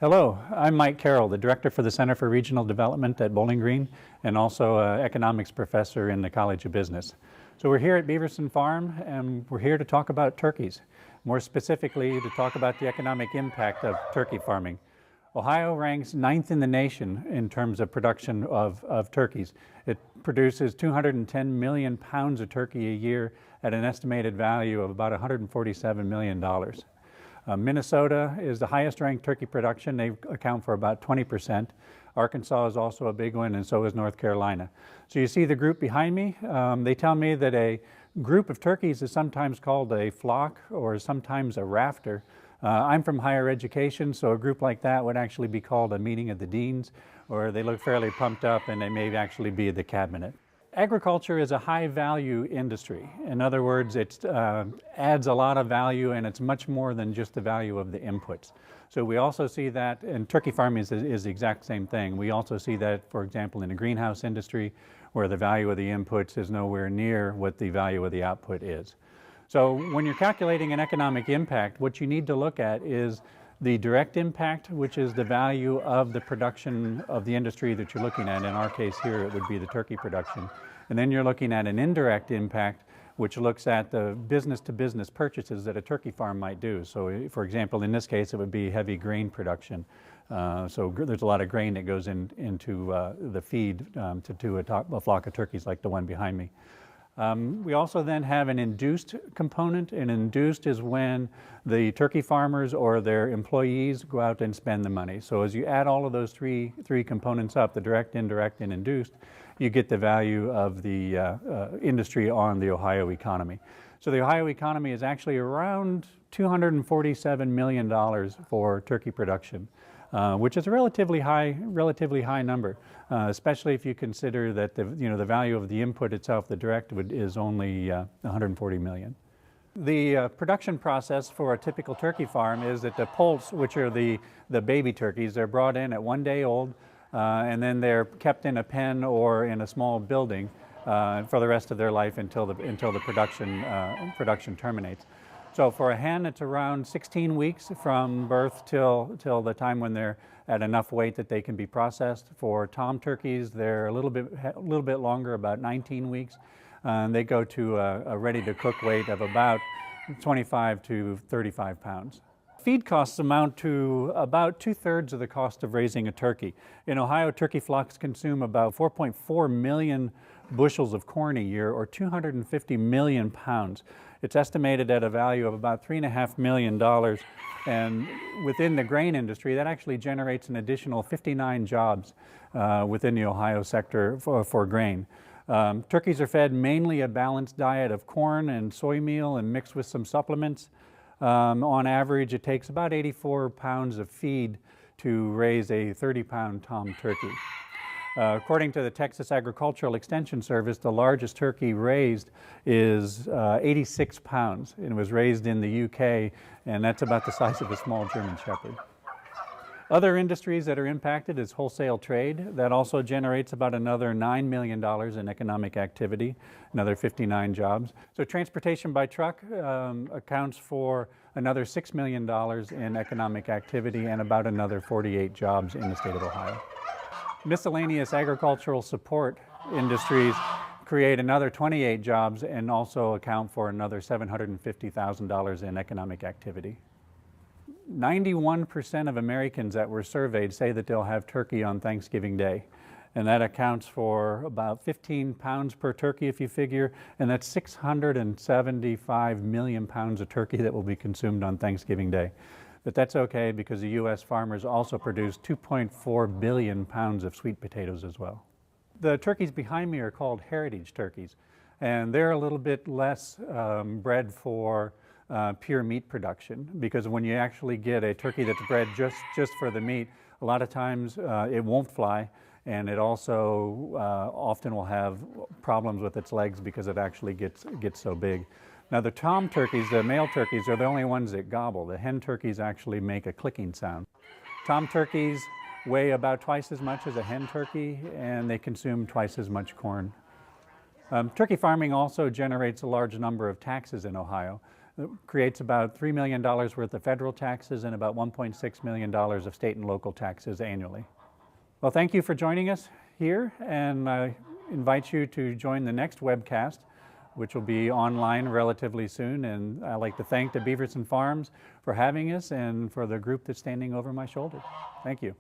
Hello, I'm Mike Carroll, the Director for the Center for Regional Development at Bowling Green and also an economics professor in the College of Business. So we're here at Beaverson Farm and we're here to talk about turkeys. More specifically, to talk about the economic impact of turkey farming. Ohio ranks 9th in the nation in terms of production of turkeys. It produces 210 million pounds of turkey a year at an estimated value of about $147 million. Minnesota is the highest ranked turkey production. They account for about 20%. Arkansas is also a big one, and so is North Carolina. So you see the group behind me. They tell me that a group of turkeys is sometimes called a flock or sometimes a rafter. I'm from higher education, so a group like that would actually be called a meeting of the deans, or they look fairly pumped up and they may actually be the cabinet. Agriculture is a high-value industry. In other words, it adds a lot of value, and it's much more than just the value of the inputs. So we also see that, and turkey farming is the exact same thing. We also see that, for example, in the greenhouse industry, where the value of the inputs is nowhere near what the value of the output is. So when you're calculating an economic impact, what you need to look at is the direct impact, which is the value of the production of the industry that you're looking at. In our case here, it would be the turkey production. And then you're looking at an indirect impact, which looks at the business-to-business purchases that a turkey farm might do. So for example, in this case, it would be heavy grain production. So there's a lot of grain that goes into the feed to a flock of turkeys like the one behind me. We also then have an induced component. An induced is when the turkey farmers or their employees go out and spend the money. So as you add all of those three components up, the direct, indirect, and induced, you get the value of the industry on the Ohio economy. So the Ohio economy is actually around $247 million for turkey production, which is a relatively high number, especially if you consider that the value of the input itself, the direct, is only 140 million. The production process for a typical turkey farm is that the poults, which are the baby turkeys, they're brought in at 1 day old, and then they're kept in a pen or in a small building for the rest of their life until the production terminates. So for a hen, it's around 16 weeks from birth till the time when they're at enough weight that they can be processed. For tom turkeys, they're a little bit longer, about 19 weeks. They go to a ready-to-cook weight of about 25 to 35 pounds. Feed costs amount to about 2/3 of the cost of raising a turkey. In Ohio, turkey flocks consume about 4.4 million bushels of corn a year, or 250 million pounds. It's estimated at a value of about $3.5 million, and within the grain industry, that actually generates an additional 59 jobs within the Ohio sector for grain. Turkeys are fed mainly a balanced diet of corn and soy meal and mixed with some supplements. On average, it takes about 84 pounds of feed to raise a 30-pound tom turkey. According to the Texas Agricultural Extension Service, the largest turkey raised is 86 pounds, and it was raised in the UK, and that's about the size of a small German Shepherd. Other industries that are impacted is wholesale trade. That also generates about another $9 million in economic activity, another 59 jobs. So transportation by truck accounts for another $6 million in economic activity and about another 48 jobs in the state of Ohio. Miscellaneous agricultural support industries create another 28 jobs and also account for another $750,000 in economic activity. 91% of Americans that were surveyed say that they'll have turkey on Thanksgiving Day, and that accounts for about 15 pounds per turkey if you figure, and that's 675 million pounds of turkey that will be consumed on Thanksgiving Day. But that's okay, because the U.S. farmers also produce 2.4 billion pounds of sweet potatoes as well. The turkeys behind me are called heritage turkeys, and they're a little bit less bred for pure meat production, because when you actually get a turkey that's bred just for the meat, a lot of times it won't fly, and it also often will have problems with its legs because it actually gets so big. Now the tom turkeys, the male turkeys, are the only ones that gobble. The hen turkeys actually make a clicking sound. Tom turkeys weigh about twice as much as a hen turkey, and they consume twice as much corn. Turkey farming also generates a large number of taxes in Ohio. It creates about $3 million worth of federal taxes and about $1.6 million of state and local taxes annually. Well, thank you for joining us here, and I invite you to join the next webcast, which will be online relatively soon. And I'd like to thank the Beaverson Farms for having us and for the group that's standing over my shoulder. Thank you.